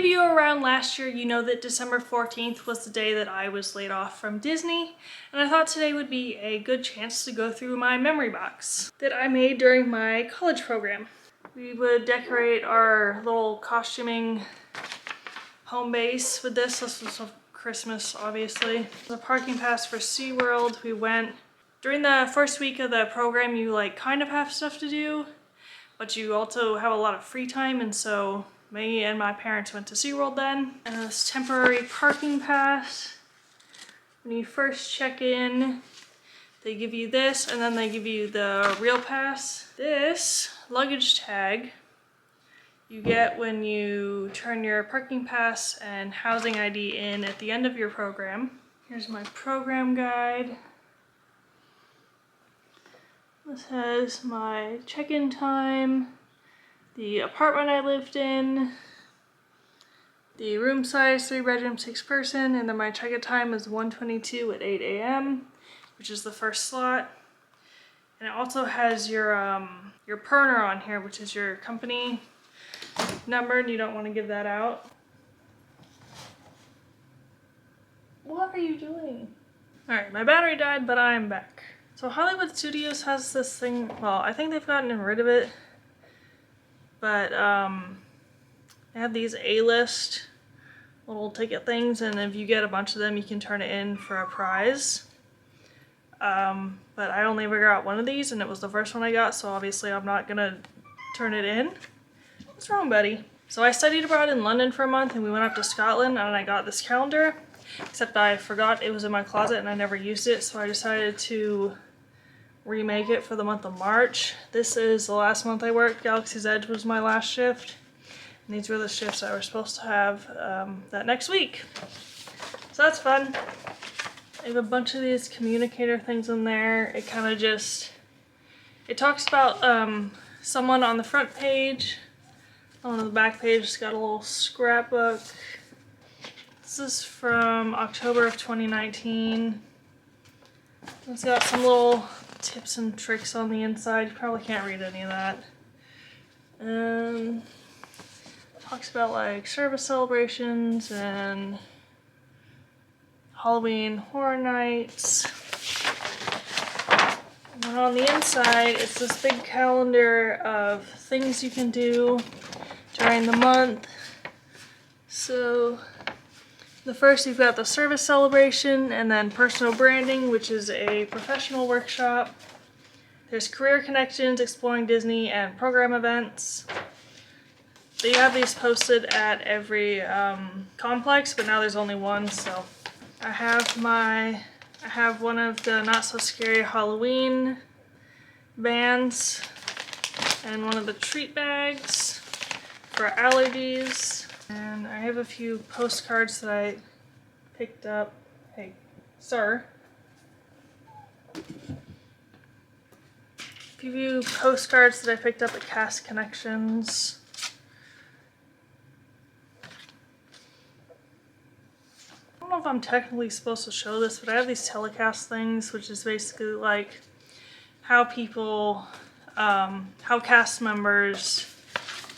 of you were around last year, you know that December 14th was the day that I was laid off from Disney, and I thought today would be a good chance to go through my memory box that I made during my college program. We would decorate our little costuming home base with this. This was for Christmas, obviously. The parking pass for SeaWorld. We went during the first week of the program. You kind of have stuff to do, but you also have a lot of free time, and so me and my parents went to SeaWorld then. And this temporary parking pass. When you first check in, they give you this, and then they give you the real pass. This luggage tag you get when you turn your parking pass and housing ID in at the end of your program. Here's my program guide. This has my check-in time, the apartment I lived in, the room size, 3-bedroom, 6-person, and then my check-in time is 1:22 at 8 a.m., which is the first slot. And it also has your PERNer on here, which is your company number, and you don't want to give that out. What are you doing? Alright, my battery died, but I'm back. So Hollywood Studios has this thing, well, I think they've gotten rid of it, but they have these A-list little ticket things, and if you get a bunch of them, you can turn it in for a prize. But I only ever got one of these, and it was the first one I got, so obviously I'm not gonna turn it in. What's wrong, buddy? So I studied abroad in London for a month, and we went up to Scotland, and I got this calendar, except I forgot it was in my closet and I never used it, so I decided to remake it for the month of March. This is the last month I worked. Galaxy's Edge was my last shift, and these were the shifts I was supposed to have that next week. So that's fun. I have a bunch of these communicator things in there. It kind of just, it talks about someone on the front page. On the back page, it's got a little scrapbook. This is from October of 2019. It's got some little tips and tricks on the inside. You probably can't read any of that. Talks about service celebrations and Halloween Horror Nights. And on the inside, it's this big calendar of things you can do during the month. So the first, you've got the service celebration, and then personal branding, which is a professional workshop. There's career connections, exploring Disney, and program events. They have these posted at every complex, but now there's only one. So I have one of the Not So Scary Halloween bands, and one of the treat bags for allergies. And I have a few postcards that I picked up. Hey, sir. A few postcards that I picked up at Cast Connections. I don't know if I'm technically supposed to show this, but I have these telecast things, which is basically how people, how cast members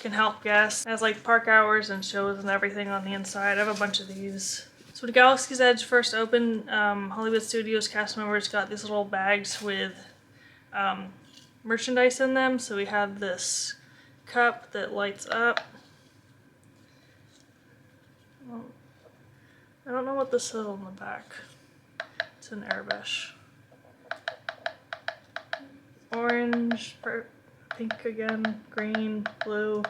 can help guests. It has park hours and shows and everything on the inside. I have a bunch of these. So when Galaxy's Edge first opened, Hollywood Studios cast members got these little bags with merchandise in them. So we have this cup that lights up. I don't know what this is on the back. It's an airbrush. Orange, pink again, green, blue.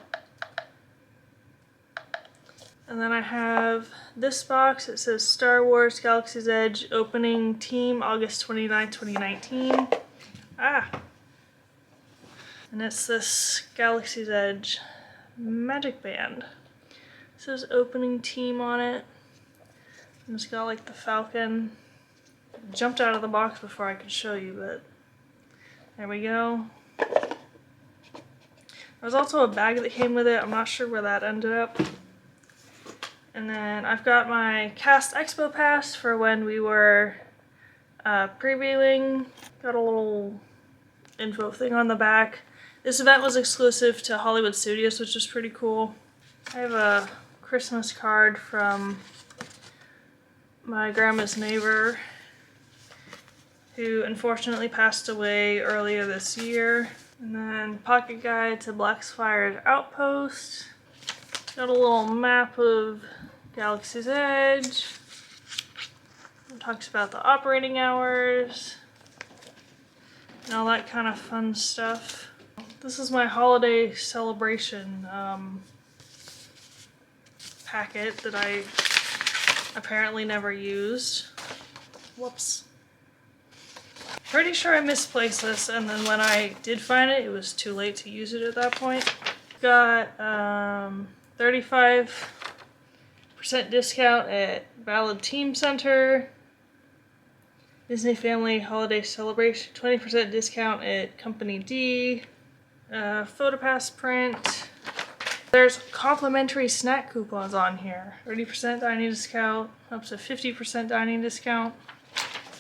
And then I have this box. It says Star Wars Galaxy's Edge opening team August 29, 2019. And it's this Galaxy's Edge magic band. It says opening team on it. And it's got the Falcon. It jumped out of the box before I could show you, but there we go. There's also a bag that came with it. I'm not sure where that ended up. And then I've got my Cast Expo pass for when we were previewing. Got a little info thing on the back. This event was exclusive to Hollywood Studios, which is pretty cool. I have a Christmas card from my grandma's neighbor, who unfortunately passed away earlier this year. And then pocket guide to Blackspire's Outpost. Got a little map of Galaxy's Edge. It talks about the operating hours and all that kind of fun stuff. This is my holiday celebration packet that I apparently never used. Whoops. Pretty sure I misplaced this, and then when I did find it, it was too late to use it at that point. Got 35% discount at Valid Team Center. Disney Family Holiday Celebration, 20% discount at Company D. PhotoPass print. There's complimentary snack coupons on here. 30% dining discount, up to 50% dining discount.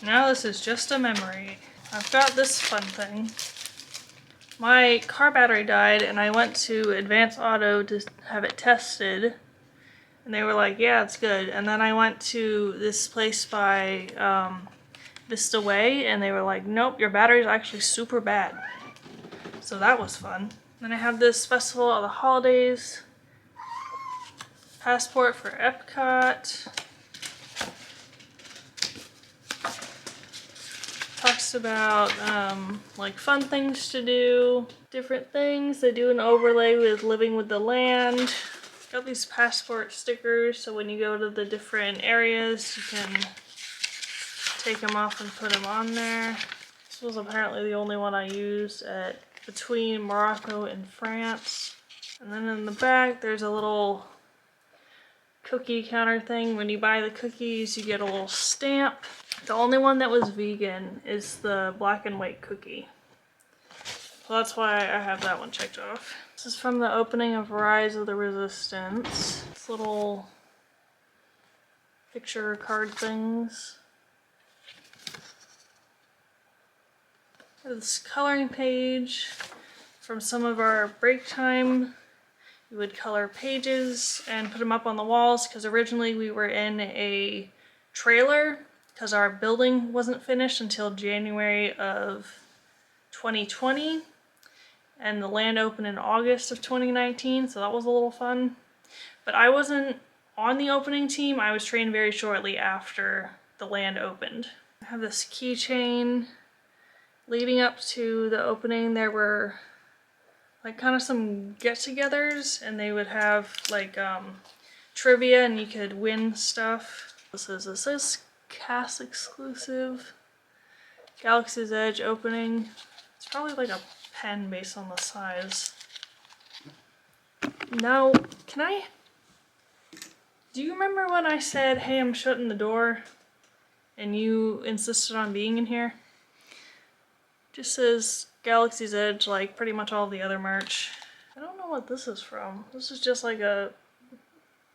Now this is just a memory. I've got this fun thing. My car battery died and I went to Advance Auto to have it tested. And they were like, yeah, it's good. And then I went to this place by Vista Way and they were like, nope, your battery's actually super bad. So that was fun. Then I have this Festival of the Holidays passport for Epcot. Talks about like fun things to do, different things. They do an overlay with Living with the Land. Got these passport stickers, so when you go to the different areas, you can take them off and put them on there. This was apparently the only one I used at between Morocco and France. And then in the back, there's a little cookie counter thing. When you buy the cookies, you get a little stamp. The only one that was vegan is the black and white cookie. So that's why I have that one checked off. This is from the opening of Rise of the Resistance. This little picture card things. This coloring page from some of our break time. We would color pages and put them up on the walls because originally we were in a trailer because our building wasn't finished until January of 2020 and the land opened in August of 2019, so that was a little fun. But I wasn't on the opening team, I was trained very shortly after the land opened. I have this keychain. Leading up to the opening, there were like kind of some get-togethers and they would have like trivia and you could win stuff. This is cast exclusive Galaxy's Edge opening. It's probably like a pen based on the size. Now, do you remember when I said, hey, I'm shutting the door and you insisted on being in here? Just says Galaxy's Edge, like pretty much all the other merch. I don't know what this is from. This is just like a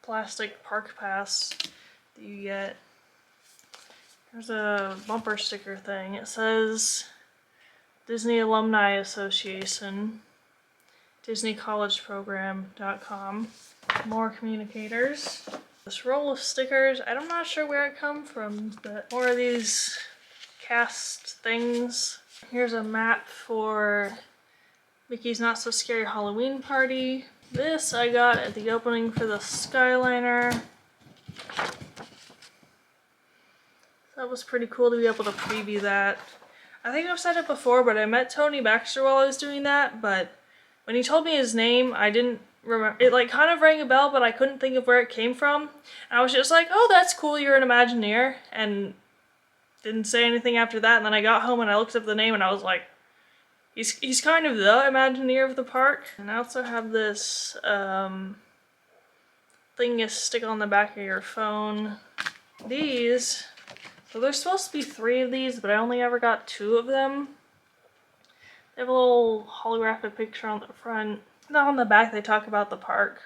plastic park pass that you get. There's a bumper sticker thing. It says Disney Alumni Association, DisneyCollegeProgram.com. More communicators. This roll of stickers, I'm not sure where it come from, but more of these cast things. Here's a map for Mickey's Not So Scary Halloween Party. This I got at the opening for the Skyliner. That was pretty cool to be able to preview that. I think I've said it before, but I met Tony Baxter while I was doing that, but when he told me his name, I didn't remember. It like kind of rang a bell, but I couldn't think of where it came from. And I was just like, oh, that's cool, you're an Imagineer. And didn't say anything after that, and then I got home and I looked up the name and I was like, he's kind of the Imagineer of the park. And I also have this thing you stick on the back of your phone. These, so there's supposed to be 3 of these, but I only ever got 2 of them. They have a little holographic picture on the front. And on the back they talk about the park.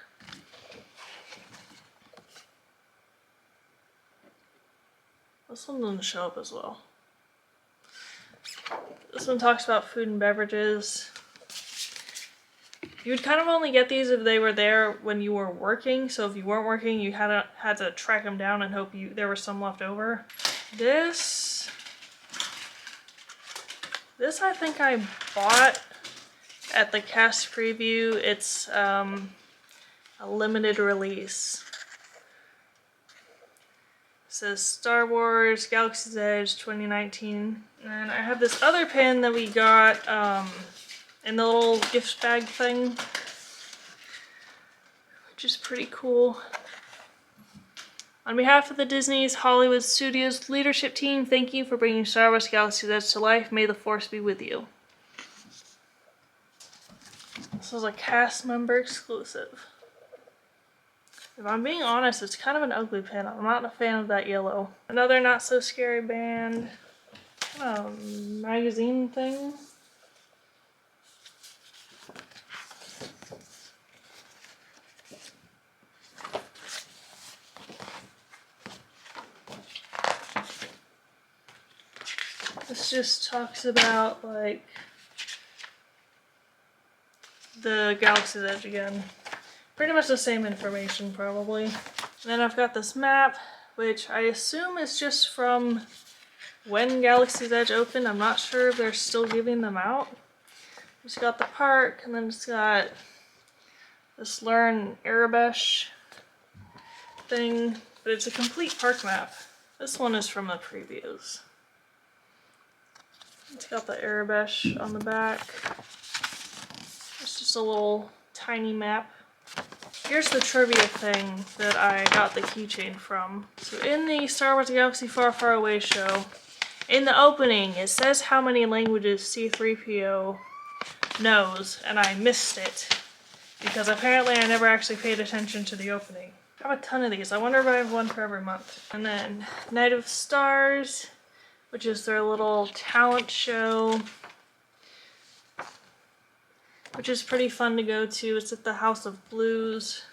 This one doesn't show up as well. This one talks about food and beverages. You would kind of only get these if they were there when you were working. So if you weren't working, you had to track them down and hope there was some left over. This I think I bought at the cast preview. It's a limited release. It says Star Wars Galaxy's Edge 2019. And I have this other pin that we got in the little gift bag thing, which is pretty cool. On behalf of the Disney's Hollywood Studios leadership team, thank you for bringing Star Wars Galaxy's Edge to life. May the Force be with you. This is a cast member exclusive. If I'm being honest, it's kind of an ugly pin. I'm not a fan of that yellow. Another Not So Scary band. Kind of magazine thing. This just talks about, like, the Galaxy's Edge again. Pretty much the same information, probably. And then I've got this map, which I assume is just from when Galaxy's Edge opened. I'm not sure if they're still giving them out. It's got the park, and then it's got this Learn Arabesh thing, but it's a complete park map. This one is from the previews. It's got the Arabesh on the back. It's just a little tiny map. Here's the trivia thing that I got the keychain from. So in the Star Wars Galaxy Far Far Away show, in the opening, it says how many languages C-3PO knows, and I missed it. Because apparently I never actually paid attention to the opening. I have a ton of these. I wonder if I have one for every month. And then Night of Stars, which is their little talent show, which is pretty fun to go to. It's at the House of Blues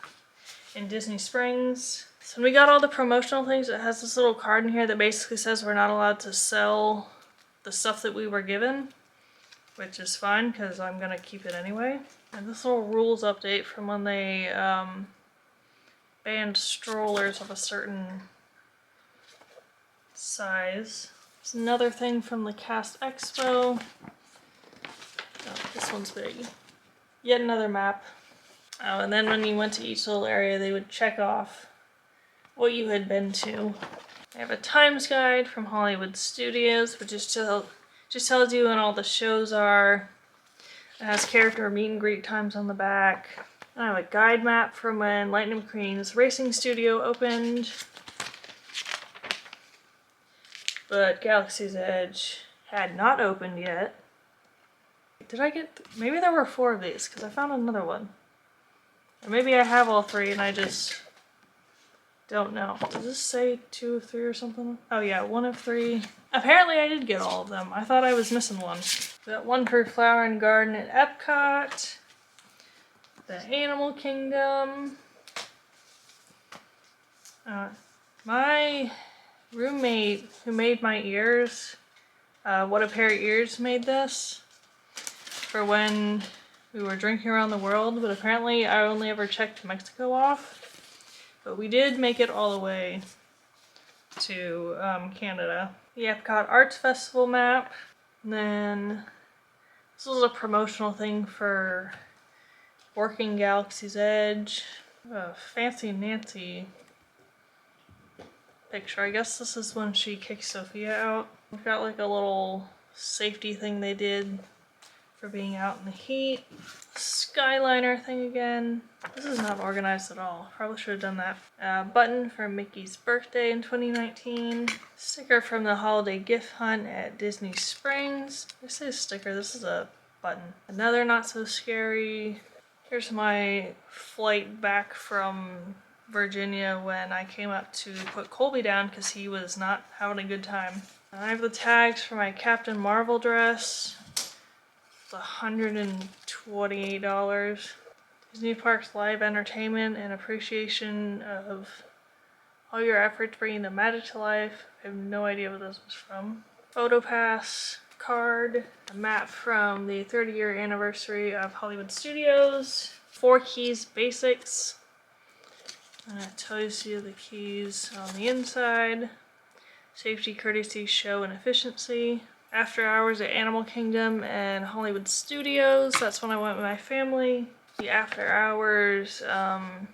in Disney Springs. So we got all the promotional things. It has this little card in here that basically says we're not allowed to sell the stuff that we were given, which is fine because I'm gonna keep it anyway. And this little rules update from when they banned strollers of a certain size. There's another thing from the Cast Expo. Oh, this one's big. Yet another map. Oh, and then when you went to each little area, they would check off what you had been to. I have a times guide from Hollywood Studios, which just tells you when all the shows are. It has character meet and greet times on the back. And I have a guide map from when Lightning McQueen's racing studio opened. But Galaxy's Edge had not opened yet. Did I get... maybe there were 4 of these, because I found another one. Or maybe I have all 3 and I just don't know. Does this say 2 of 3 or something? Oh yeah, 1 of 3. Apparently I did get all of them. I thought I was missing one. Got one for Flower and Garden at Epcot. The Animal Kingdom. My roommate who made my ears, What a Pair of Ears, made this for when we were drinking around the world, but apparently I only ever checked Mexico off. But we did make it all the way to Canada. The Epcot Arts Festival map. And then this was a promotional thing for Working Galaxy's Edge. Fancy Nancy picture. I guess this is when she kicks Sophia out. We've got like a little safety thing they did for being out in the heat. Skyliner thing again. This is not organized at all. Probably should have done that. Button for Mickey's birthday in 2019. Sticker from the holiday gift hunt at Disney Springs. This is a sticker. This is a button. Another Not So Scary. Here's my flight back from Virginia when I came up to put Colby down because he was not having a good time. I have the tags for my Captain Marvel dress. It's $128. Disney Parks live entertainment and appreciation of all your efforts bringing the magic to life. I have no idea what this was from. Photo Pass, card, a map from the 30-year anniversary of Hollywood Studios, 4 keys basics, and it tells you the keys on the inside, safety, courtesy, show, and efficiency. After hours at Animal Kingdom and Hollywood Studios, that's when I went with my family. The after hours kind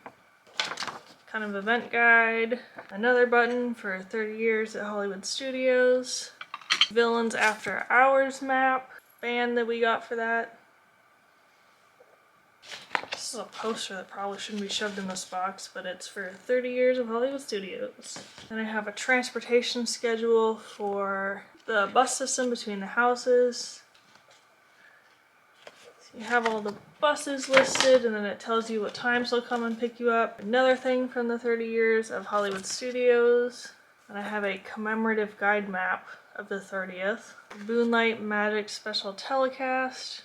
of event guide, another button for 30 years at Hollywood Studios, Villains After Hours map, band that we got for that. This is a poster that probably shouldn't be shoved in this box, but it's for 30 years of Hollywood Studios. Then I have a transportation schedule for the bus system between the houses. So you have all the buses listed, and then it tells you what times they'll come and pick you up. Another thing from the 30 years of Hollywood Studios. And I have a commemorative guide map of the 30th. Moonlight Magic Special Telecast.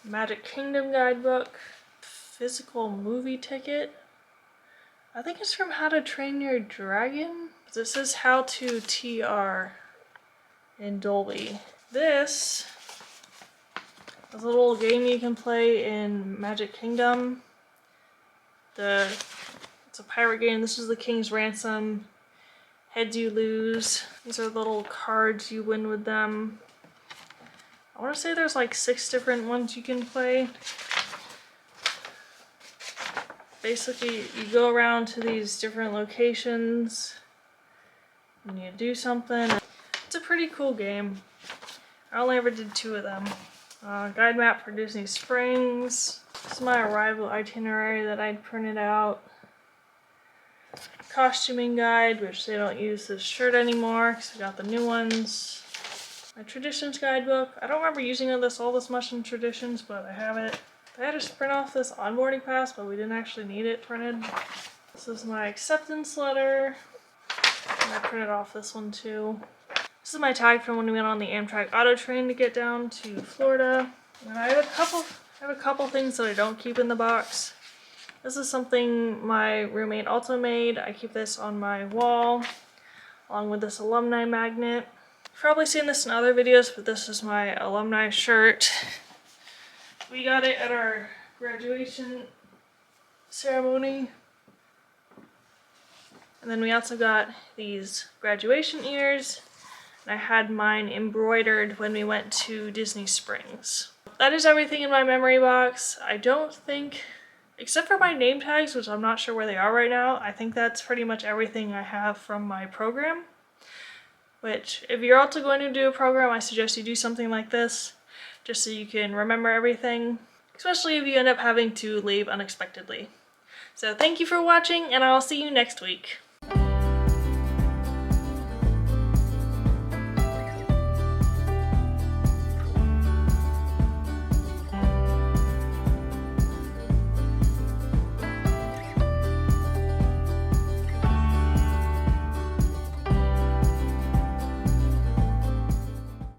Magic Kingdom guidebook. Physical movie ticket. I think it's from How to Train Your Dragon. It says How to TR in Dolby. This is a little game you can play in Magic Kingdom. It's a pirate game. This is the King's Ransom. Heads you lose. These are little cards you win with them. I want to say there's like 6 different ones you can play. Basically, you go around to these different locations and you do something. It's a pretty cool game. I only ever did 2 of them. Guide map for Disney Springs. This is my arrival itinerary that I'd printed out. Costuming guide, which they don't use this shirt anymore because I got the new ones. My Traditions guidebook. I don't remember using this all this much in Traditions, but I have it. I had to print off this onboarding pass, but we didn't actually need it printed. This is my acceptance letter. And I printed off this one too. This is my tag from when we went on the Amtrak Auto Train to get down to Florida. And I have a couple things that I don't keep in the box. This is something my roommate also made. I keep this on my wall, along with this alumni magnet. You've probably seen this in other videos, but this is my alumni shirt. We got it at our graduation ceremony. And then we also got these graduation ears. And I had mine embroidered when we went to Disney Springs. That is everything in my memory box. I don't think, except for my name tags, which I'm not sure where they are right now, I think that's pretty much everything I have from my program. Which, if you're also going to do a program, I suggest you do something like this, just so you can remember everything, especially if you end up having to leave unexpectedly. So thank you for watching, and I'll see you next week.